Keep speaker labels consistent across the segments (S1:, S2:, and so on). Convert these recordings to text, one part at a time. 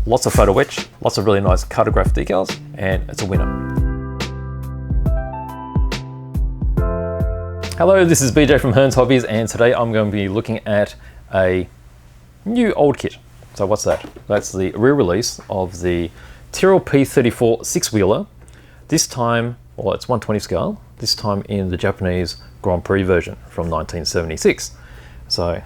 S1: lots of photo-etch, lots of really nice cartographic decals, and it's a winner. Hello, this is BJ from Hearns Hobbies, and today I'm going to be looking at a new old kit. So what's that? That's the re-release of the Tyrrell P34 Six-Wheeler. This time, well, it's 1/20 scale, this time in the Japanese Grand Prix version from 1976. So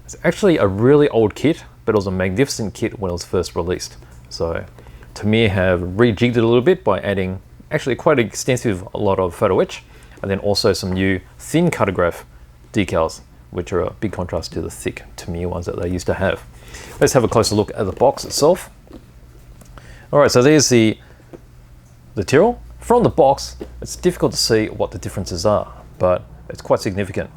S1: it's actually a really old kit, but it was a magnificent kit when it was first released. So Tamiya have rejigged it a little bit by adding actually quite an extensive lot of photo etch, and then also some new thin cartograph decals, which are a big contrast to the thick Tamiya ones that they used to have. Let's have a closer look at the box itself. All right, so there's the Tyrrell. From the box, it's difficult to see what the differences are, but it's quite significant.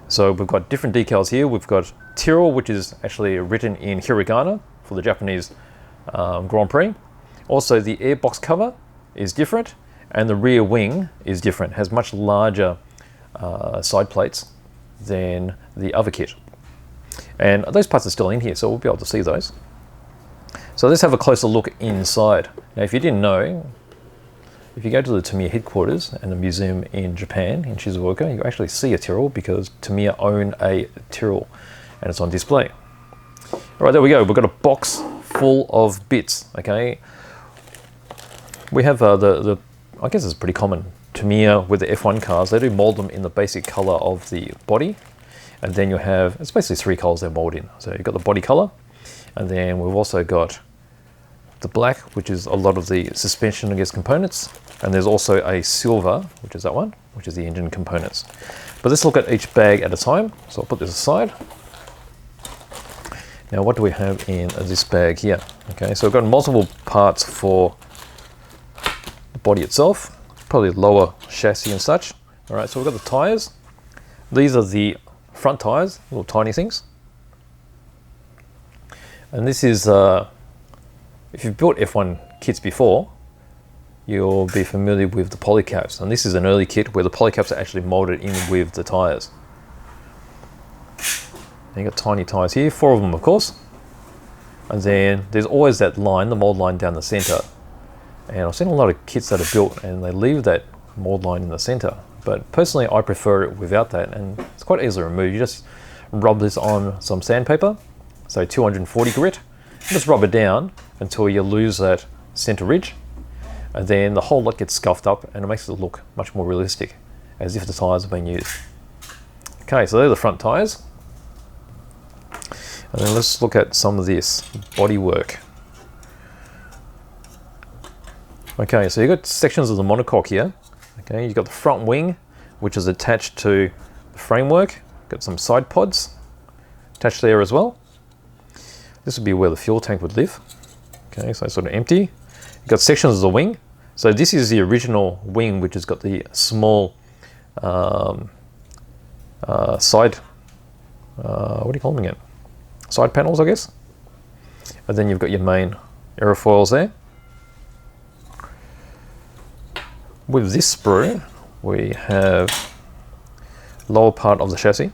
S1: So we've got different decals here. We've got Tyrrell, which is actually written in hiragana for the Japanese Grand Prix. Also, the airbox cover is different, and the rear wing is different. It has much larger side plates than the other kit. And those parts are still in here, so we'll be able to see those. So let's have a closer look inside. Now, if you didn't know, if you go to the Tamiya headquarters and the museum in Japan, in Shizuoka, you actually see a Tyrrell because Tamiya own a Tyrrell and it's on display. All right, there we go. We've got a box full of bits, okay? We have I guess it's pretty common, Tamiya with the F1 cars, they do mold them in the basic color of the body. And then you have, it's basically three colors they mold in. So you've got the body color, and then we've also got the black, which is a lot of the suspension, I guess, components. And there's also a silver, which is that one, which is the engine components. But let's look at each bag at a time. So I'll put this aside. Now, what do we have in this bag here? Okay, so we've got multiple parts for the body itself, probably lower chassis and such. All right, so we've got the tires. These are the front tires, little tiny things. And this is, if you've built F1 kits before, you'll be familiar with the polycaps. And this is an early kit where the polycaps are actually molded in with the tires. And you've got tiny tires here, 4 of them of course. And then there's always that line, the mold line down the center. And I've seen a lot of kits that are built and they leave that mold line in the center. But personally, I prefer it without that, and it's quite easily removed. You just rub this on some sandpaper, so 240 grit, and just rub it down until you lose that center ridge, and then the whole lot gets scuffed up and it makes it look much more realistic, as if the tires have been used. Okay, so they're the front tires. And then let's look at some of this bodywork. Okay, so you've got sections of the monocoque here. Okay, you've got the front wing, which is attached to the framework. Got some side pods attached there as well. This would be where the fuel tank would live. Okay, so it's sort of empty. You've got sections of the wing. So this is the original wing, which has got the small side, what are you calling it? Side panels, I guess. And then you've got your main aerofoils there. With this sprue, we have lower part of the chassis.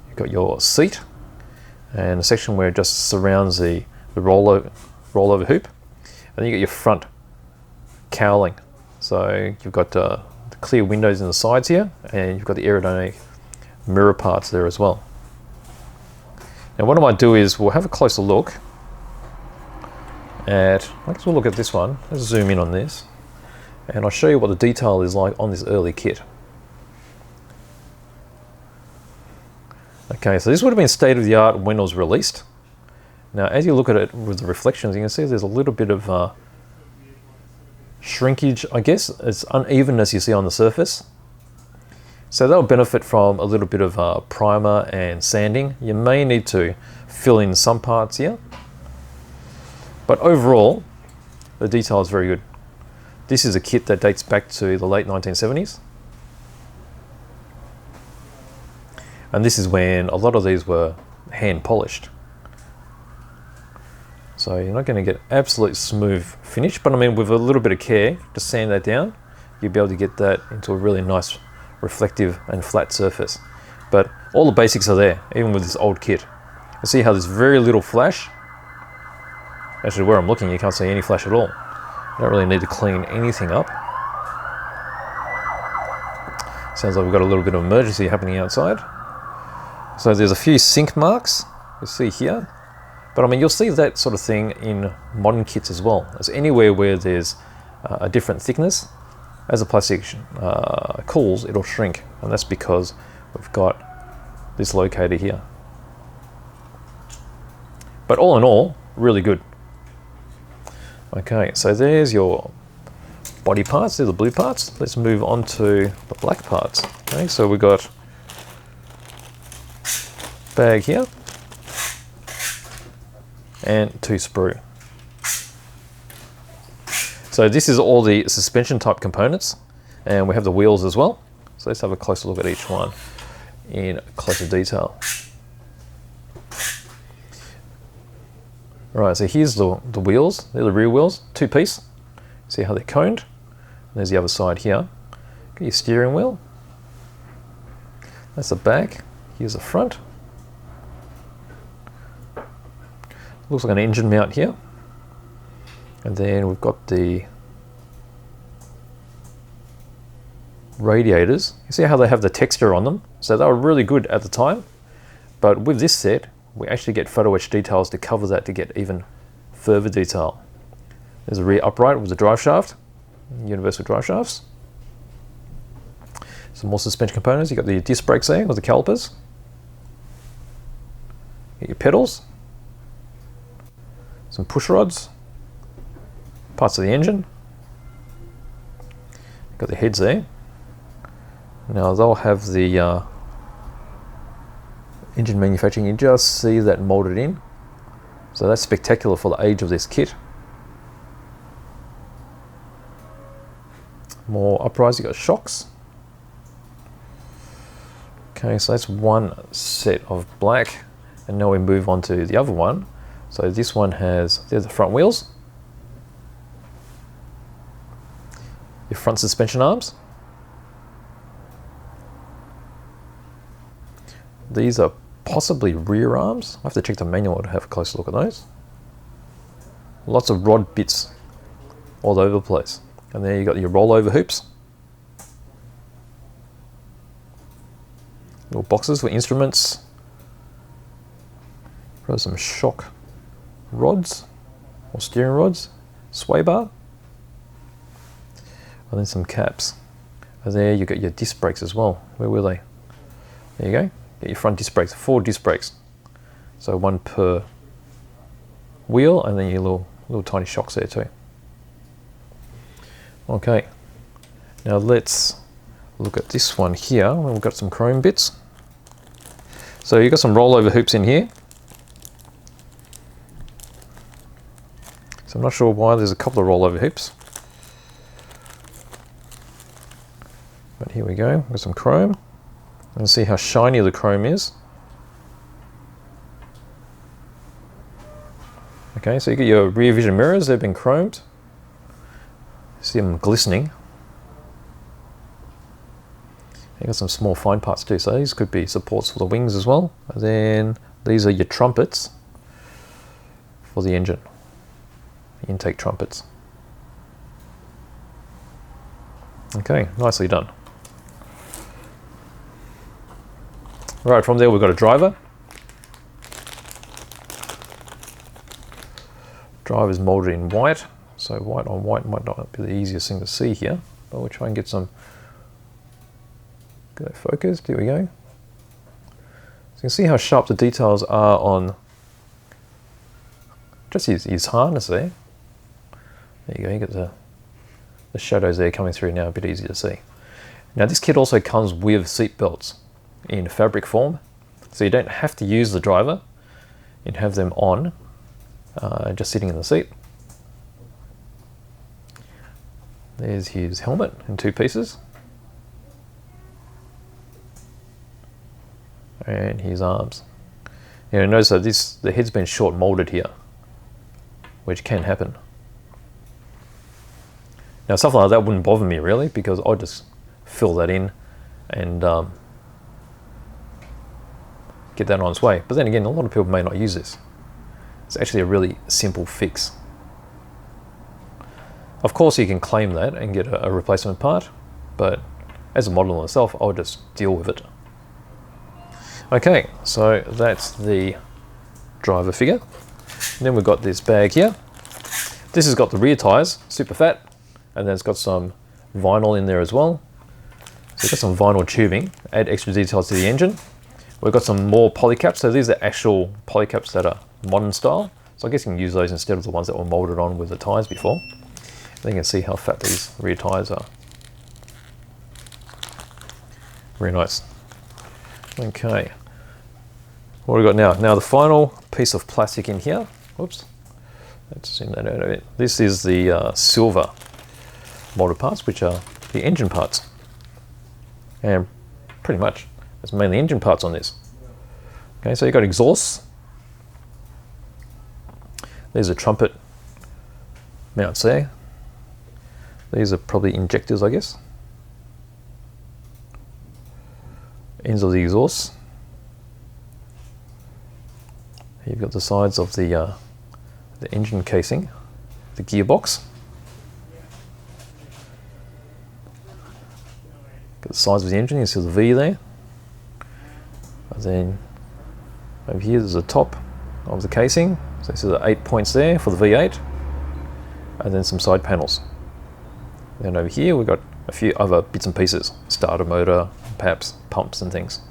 S1: You've got your seat and a section where it just surrounds the rollover hoop. And then you got your front cowling. So you've got the clear windows in the sides here, and you've got the aerodynamic mirror parts there as well. Now what I might do is we'll have a closer look at, I guess we'll look at this one. Let's zoom in on this. And I'll show you what the detail is like on this early kit. Okay, so this would have been state of the art when it was released. Now, as you look at it with the reflections, you can see there's a little bit of shrinkage, I guess. It's unevenness you see on the surface. So that'll benefit from a little bit of primer and sanding. You may need to fill in some parts here. But overall, the detail is very good. This is a kit that dates back to the late 1970s. And this is when a lot of these were hand polished. So you're not going to get absolute smooth finish, but I mean with a little bit of care, just sand that down, you'll be able to get that into a really nice reflective and flat surface. But all the basics are there, even with this old kit. You see how there's very little flash. Actually, where I'm looking, you can't see any flash at all. I don't really need to clean anything up. Sounds like we've got a little bit of emergency happening outside. So there's a few sink marks you see here. But I mean, you'll see that sort of thing in modern kits as well. As anywhere where there's a different thickness, as the plastic cools, it'll shrink. And that's because we've got this locator here. But all in all, really good. Okay, so there's your body parts, they're the blue parts. Let's move on to the black parts. Okay, so we've got bag here and 2 sprue. So this is all the suspension type components, and we have the wheels as well. So let's have a closer look at each one in closer detail. Right, so here's the wheels. They're the rear wheels, 2-piece. See how they're coned? There's the other side here. Got your steering wheel. That's the back. Here's the front. Looks like an engine mount here. And then we've got the radiators. You see how they have the texture on them? So they were really good at the time. But with this set, we actually get photo etch details to cover that to get even further detail. There's a rear upright with the drive shaft, universal drive shafts. Some more suspension components. You've got the disc brakes there with the calipers. Get your pedals. Some push rods. Parts of the engine. Got the heads there. Now they'll have the engine manufacturing. You just see that molded in. So that's spectacular for the age of this kit. More uprights, you got shocks. Okay, so that's one set of black, and now we move on to the other one. So this one has, there's the front wheels, your front suspension arms. These are possibly rear arms. I have to check the manual to have a closer look at those. Lots of rod bits all over the place. And there you got your rollover hoops. Little boxes for instruments. Probably some shock rods or steering rods. Sway bar. And then some caps. And there you got your disc brakes as well. Where were they? There you go. Get your front disc brakes, 4 disc brakes. So 1 per wheel, and then your little tiny shocks there too. Okay, now let's look at this one here. We've got some chrome bits. So you've got some rollover hoops in here. So I'm not sure why there's a couple of rollover hoops. But here we go, with some chrome. And see how shiny the chrome is. Okay, so you get your rear vision mirrors, they've been chromed. See them glistening. You got some small fine parts too, so these could be supports for the wings as well. And then these are your trumpets for the engine, the intake trumpets. Okay, nicely done. Right, from there we've got a driver. Driver's molded in white, so white on white might not be the easiest thing to see here, but we'll try and get some, get it focused, here we go. So you can see how sharp the details are on just his harness there. There you go, you get the shadows there coming through now, a bit easier to see. Now this kit also comes with seat belts in fabric form, so you don't have to use the driver. You can have them on, just sitting in the seat. There's his helmet in 2 pieces. And his arms. You know, notice that the head's been short molded here, which can happen. Now something like that wouldn't bother me really, because I'll just fill that in and get that on its way. But then again, a lot of people may not use this. It's actually a really simple fix. Of course you can claim that and get a replacement part, but as a model myself, I'll just deal with it. Okay, so that's the driver figure. And then we've got this bag here. This has got the rear tires, super fat, and then it's got some vinyl in there as well. So we've got some vinyl tubing, add extra details to the engine. We've got some more polycaps, so these are actual polycaps that are modern style. So I guess you can use those instead of the ones that were molded on with the tires before. And you can see how fat these rear tires are. Very nice. Okay. What have we got now? Now the final piece of plastic in here. Whoops. Let's zoom that out a bit. This is the silver molded parts, which are the engine parts. And pretty much, it's mainly engine parts on this. Okay, so you've got exhausts. There's a trumpet mounts there. These are probably injectors, I guess. Ends of the exhausts. You've got the sides of the engine casing, the gearbox. Got the sides of the engine, you see the V there. And then over here there's the top of the casing. So this is the 8 points there for the V8. And then some side panels. Then over here we've got a few other bits and pieces. Starter motor, perhaps pumps and things.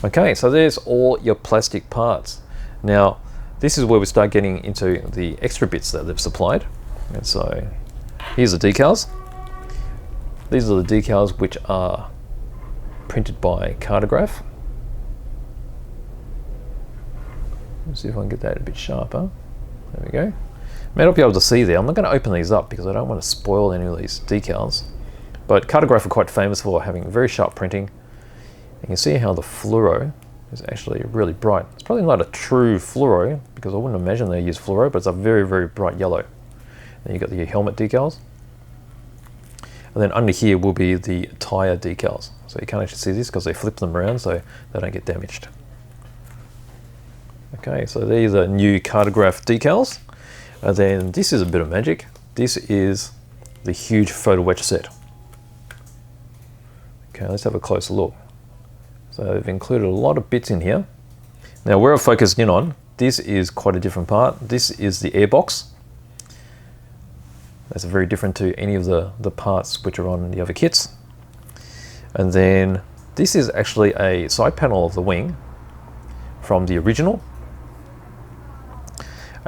S1: Okay, so there's all your plastic parts. Now, this is where we start getting into the extra bits that they've supplied. And so, here's the decals. These are the decals which are printed by Cartograph. Let's see if I can get that a bit sharper. There we go. May not be able to see there. I'm not going to open these up because I don't want to spoil any of these decals. But Cartograph are quite famous for having very sharp printing. You can see how the fluoro is actually really bright. It's probably not a true fluoro because I wouldn't imagine they use fluoro, but it's a very, very bright yellow. Then you've got the helmet decals. And then under here will be the tire decals. So you can't actually see this because they flip them around so they don't get damaged. Okay, so these are new Cartograph decals. And then this is a bit of magic. This is the huge photo-etch set. Okay, let's have a closer look. So they've included a lot of bits in here. Now where I've focused in on, this is quite a different part. This is the airbox. That's very different to any of the parts which are on the other kits. And then this is actually a side panel of the wing from the original.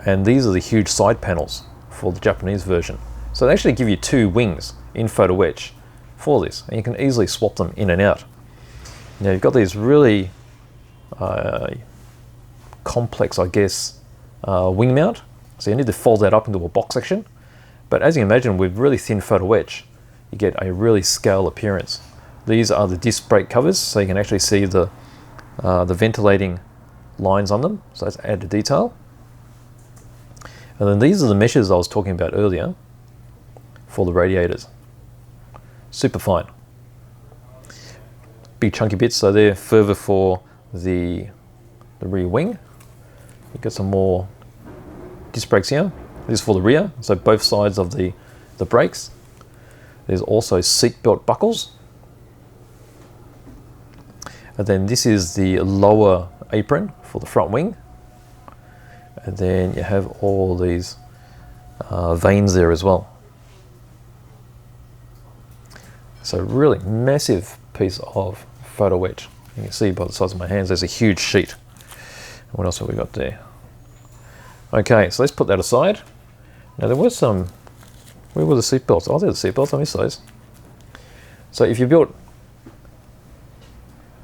S1: And these are the huge side panels for the Japanese version. So they actually give you two wings in photo-etch for this, and you can easily swap them in and out. Now you've got these really complex, I guess, wing mount. So you need to fold that up into a box section. But as you can imagine, with really thin photo-etch, you get a really scale appearance. These are the disc brake covers, so you can actually see the ventilating lines on them. So that's added detail. And then these are the meshes I was talking about earlier for the radiators. Super fine. Big chunky bits, so they're further for the rear wing. You've got some more disc brakes here. This is for the rear, so both sides of the brakes. There's also seat belt buckles. And then this is the lower apron for the front wing. And then you have all these vanes there as well. So really massive piece of photo-etch. You can see by the size of my hands, there's a huge sheet. And what else have we got there? Okay, so let's put that aside. Now there was some, where were the seat belts? Oh, there's the seat belts, I missed those. So if you built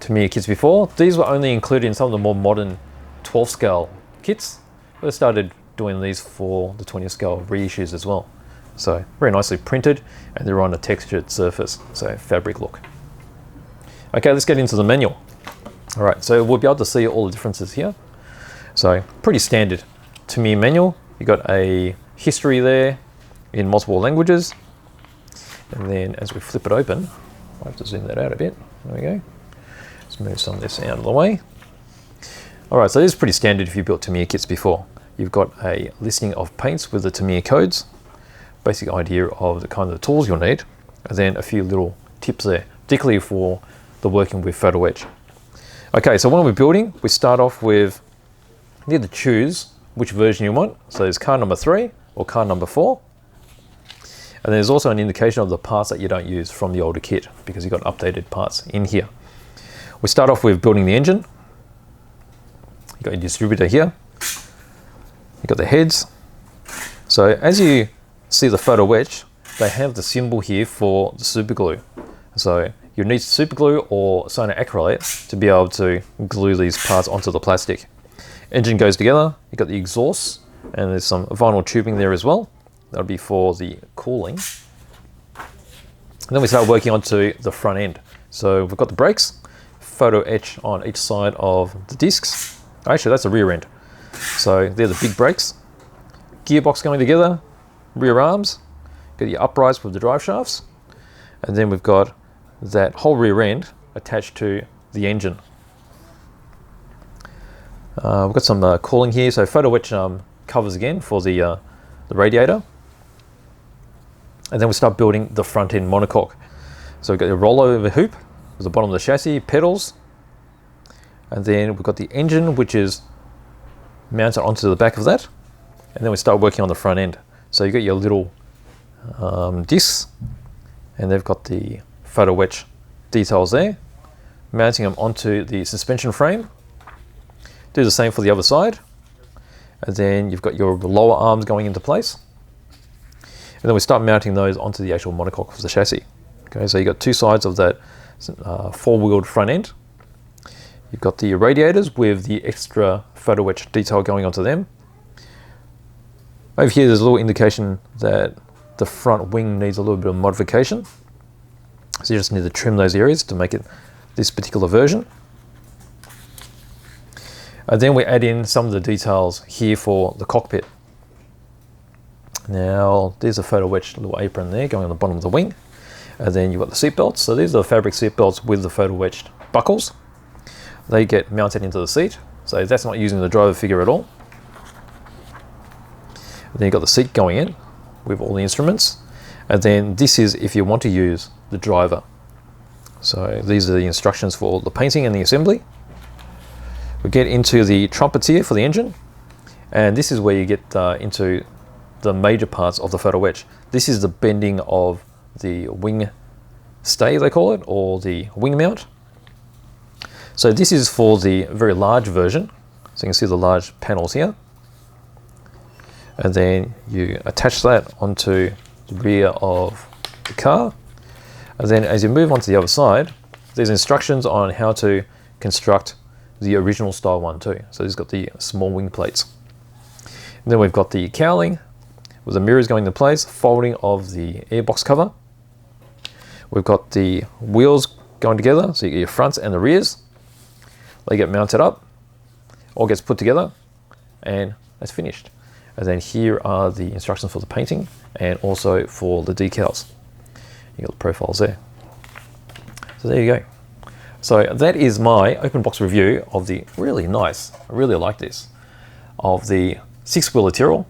S1: Tamiya kits before, these were only included in some of the more modern 12 scale kits. They started doing these for the 20 scale reissues as well. So very nicely printed, and they're on a textured surface, so fabric look. Okay, let's get into the manual. All right, so we'll be able to see all the differences here. So pretty standard Tamiya manual. You've got a history there in multiple languages. And then as we flip it open, I have to zoom that out a bit. There we go. Let's move some of this out of the way. All right, so this is pretty standard if you built Tamiya kits before. You've got a listing of paints with the Tamiya codes, basic idea of the kind of tools you'll need, and then a few little tips there, particularly for the working with photo-etch. Okay, so when we're building, we start off with, you need to choose which version you want. So there's card number 3 or card number 4. And there's also an indication of the parts that you don't use from the older kit, because you've got updated parts in here. We start off with building the engine. You've got your distributor here. You've got the heads. So as you see the photo-etch, they have the symbol here for the super glue. So you need super glue or cyanoacrylate to be able to glue these parts onto the plastic. Engine goes together, you've got the exhaust, and there's some vinyl tubing there as well. That'll be for the cooling. And then we start working onto the front end. So we've got the brakes, photo-etch on each side of the discs. Actually, that's the rear end. So they're the big brakes. Gearbox going together, rear arms, got your uprights with the drive shafts, and then we've got that whole rear end attached to the engine. We've got some cooling here, so photo-etch covers again for the radiator. And then we start building the front end monocoque. So we've got the rollover hoop at the bottom of the chassis, pedals, and then we've got the engine, which is mounted onto the back of that. And then we start working on the front end. So you've got your little discs, and they've got the photo-etch details there, mounting them onto the suspension frame. Do the same for the other side, and then you've got your lower arms going into place, and then we start mounting those onto the actual monocoque of the chassis. Okay, so you've got two sides of that four-wheeled front end. You've got the radiators with the extra photo-etch detail going onto them. Over here there's a little indication that the front wing needs a little bit of modification. So you just need to trim those areas to make it this particular version. And then we add in some of the details here for the cockpit. Now there's a photo-etched little apron there going on the bottom of the wing. And then you've got the seat belts. So these are the fabric seat belts with the photo-etched buckles. They get mounted into the seat. So that's not using the driver figure at all. And then you've got the seat going in with all the instruments. And then this is if you want to use the driver. So these are the instructions for the painting and the assembly. We get into the trumpets here for the engine, and this is where you get into the major parts of the photo-etch. This is the bending of the wing stay, they call it, or the wing mount. So this is for the very large version. So you can see the large panels here. And then you attach that onto the rear of the car. And then as you move on to the other side, there's instructions on how to construct the original style one too. So it's got the small wing plates. And then we've got the cowling with the mirrors going into place, folding of the airbox cover. We've got the wheels going together, so you get your fronts and the rears. They get mounted up, all gets put together, and that's finished. And then here are the instructions for the painting and also for the decals. You got the profiles there. So there you go. So that is my open box review of the really nice, I really like this, of the six-wheeler Tyrrell.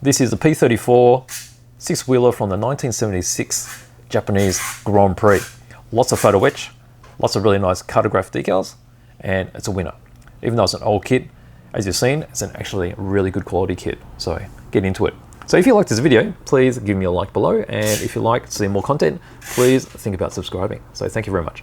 S1: This is the P34 Six-Wheeler from the 1976 Japanese Grand Prix. Lots of photo-etch, lots of really nice cartographic decals, and it's a winner. Even though it's an old kit, as you've seen, it's an actually really good quality kit, so get into it. So if you like this video, please give me a like below, and if you like to see more content, please think about subscribing. So thank you very much.